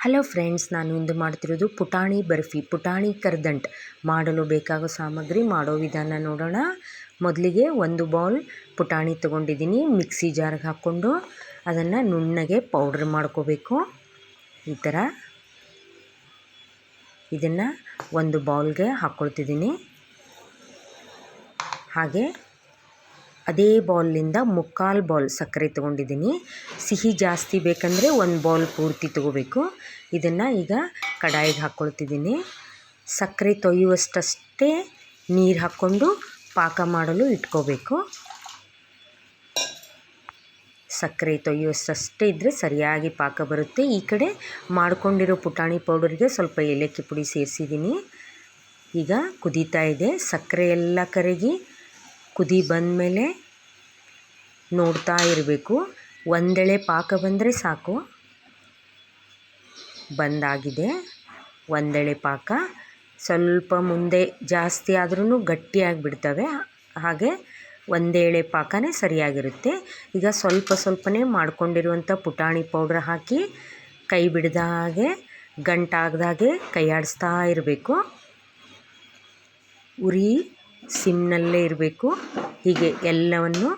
Hello friends, ನಾನು ಇಂದು ಮಾಡ್ತಿರೋದು ಪುಟಾಣಿ ಬರ್ಫಿ, ಪುಟಾಣಿ ಕರ್ದಂಟು. ಮಾಡಲು ಬೇಕಾಗೋ ಸಾಮಗ್ರಿ, ಮಾಡೋ ವಿಧಾನ ನೋಡೋಣ. ಮೊದಲಿಗೆ ಒಂದು ಬೌಲ್ ಪುಟಾಣಿ ತೊಗೊಂಡಿದ್ದೀನಿ. ಮಿಕ್ಸಿ ಜಾರ್ಗೆ ಹಾಕ್ಕೊಂಡು ಅದನ್ನು ನುಣ್ಣಗೆ ಪೌಡ್ರ್ ಮಾಡ್ಕೋಬೇಕು. ಈ ಥರ ಇದನ್ನು ಒಂದು ಬೌಲ್ಗೆ ಹಾಕ್ಕೊಳ್ತಿದ್ದೀನಿ. ಹಾಗೆ ಅದೇ ಬೌಲಿಂದ ಮುಕ್ಕಾಲು ಬೌಲ್ ಸಕ್ಕರೆ ತೊಗೊಂಡಿದ್ದೀನಿ. ಸಿಹಿ ಜಾಸ್ತಿ ಬೇಕಂದರೆ ಒಂದು ಬೌಲ್ ಪೂರ್ತಿ ತೊಗೋಬೇಕು. ಇದನ್ನು ಈಗ ಕಡಾಯಿಗೆ ಹಾಕ್ಕೊಳ್ತಿದ್ದೀನಿ. ಸಕ್ಕರೆ ತೊಯ್ಯುವಷ್ಟೇ ನೀರು ಹಾಕ್ಕೊಂಡು ಪಾಕ ಮಾಡಲು ಇಟ್ಕೋಬೇಕು. ಸಕ್ಕರೆ ತೊಯ್ಯುವಷ್ಟೇ ಇದ್ದರೆ ಸರಿಯಾಗಿ ಪಾಕ ಬರುತ್ತೆ. ಈ ಕಡೆ ಮಾಡ್ಕೊಂಡಿರೋ ಪುಟಾಣಿ ಪೌಡರ್ಗೆ ಸ್ವಲ್ಪ ಏಲಕ್ಕಿ ಪುಡಿ ಸೇರಿಸಿದ್ದೀನಿ. ಈಗ ಕುದೀತಾ ಇದೆ. ಸಕ್ಕರೆ ಎಲ್ಲ ಕರಗಿ ಕುದಿ ಬಂದಮೇಲೆ ನೋಡ್ತಾ ಇರಬೇಕು. ಒಂದೆಳೆ ಪಾಕ ಬಂದರೆ ಸಾಕು. ಬಂದಾಗಿದೆ ಒಂದೆಳೆ ಪಾಕ. ಸ್ವಲ್ಪ ಮುಂದೆ ಜಾಸ್ತಿ ಆದ್ರೂ ಗಟ್ಟಿಯಾಗಿಬಿಡ್ತವೆ. ಹಾಗೆ ಒಂದೆಳೆ ಪಾಕನೇ ಸರಿಯಾಗಿರುತ್ತೆ. ಈಗ ಸ್ವಲ್ಪನೇ ಮಾಡ್ಕೊಂಡಿರುವಂಥ ಪುಟಾಣಿ ಪೌಡ್ರ್ ಹಾಕಿ ಕೈ ಬಿಡ್ದ ಹಾಗೆ, ಗಂಟಾಗ್ದಾಗೆ ಕೈ ಆಡಿಸ್ತಾ ಇರಬೇಕು. ಉರಿ ಸಿಮ್ನಲ್ಲೇ ಇರಬೇಕು. ಹೀಗೆ ಎಲ್ಲವನ್ನು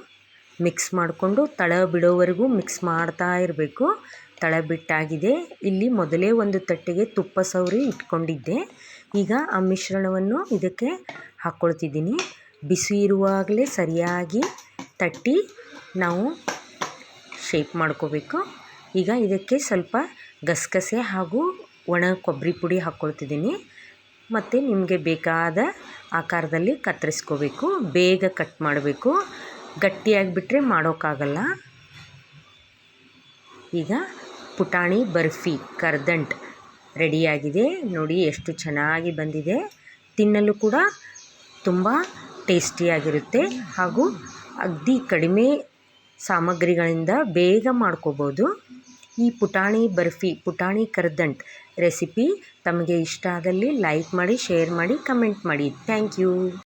ಮಿಕ್ಸ್ ಮಾಡಿಕೊಂಡು ತಳ ಬಿಡೋವರೆಗೂ ಮಿಕ್ಸ್ ಮಾಡ್ತಾ ಇರಬೇಕು. ತಳ ಬಿಟ್ಟಾಗಿದೆ. ಇಲ್ಲಿ ಮೊದಲೇ ಒಂದು ತಟ್ಟೆಗೆ ತುಪ್ಪ ಸವರಿ ಇಟ್ಕೊಂಡಿದ್ದೆ. ಈಗ ಆ ಮಿಶ್ರಣವನ್ನು ಇದಕ್ಕೆ ಹಾಕ್ಕೊಳ್ತಿದ್ದೀನಿ. ಬಿಸಿ ಇರುವಾಗಲೇ ಸರಿಯಾಗಿ ತಟ್ಟಿ ನಾವು ಶೇಪ್ ಮಾಡ್ಕೋಬೇಕು. ಈಗ ಇದಕ್ಕೆ ಸ್ವಲ್ಪ ಗಸಗಸೆ ಹಾಗೂ ಒಣ ಕೊಬ್ಬರಿ ಪುಡಿ ಹಾಕ್ಕೊಳ್ತಿದ್ದೀನಿ. ಮತ್ತು ನಿಮಗೆ ಬೇಕಾದ ಆಕಾರದಲ್ಲಿ ಕತ್ತರಿಸ್ಕೋಬೇಕು. ಬೇಗ ಕಟ್ ಮಾಡಬೇಕು. ಗಟ್ಟಿಯಾಗಿಬಿಟ್ರೆ ಮಾಡೋಕ್ಕಾಗಲ್ಲ. ಈಗ ಪುಟಾಣಿ ಬರ್ಫಿ ಕರ್ದಂಟು ರೆಡಿಯಾಗಿದೆ. ನೋಡಿ ಎಷ್ಟು ಚೆನ್ನಾಗಿ ಬಂದಿದೆ. ತಿನ್ನಲು ಕೂಡ ತುಂಬ ಟೇಸ್ಟಿಯಾಗಿರುತ್ತೆ. ಹಾಗೂ ಅಗದಿ ಕಡಿಮೆ ಸಾಮಗ್ರಿಗಳಿಂದ ಬೇಗ ಮಾಡ್ಕೋಬೋದು. ಈ ಪುಟಾಣಿ ಬರ್ಫಿ, ಪುಟಾಣಿ ಕರ್ದಂಟು ರೆಸಿಪಿ ತಮಗೆ ಇಷ್ಟ ಆದಲ್ಲಿ ಲೈಕ್ ಮಾಡಿ, ಶೇರ್ ಮಾಡಿ, ಕಮೆಂಟ್ ಮಾಡಿ. Thank you.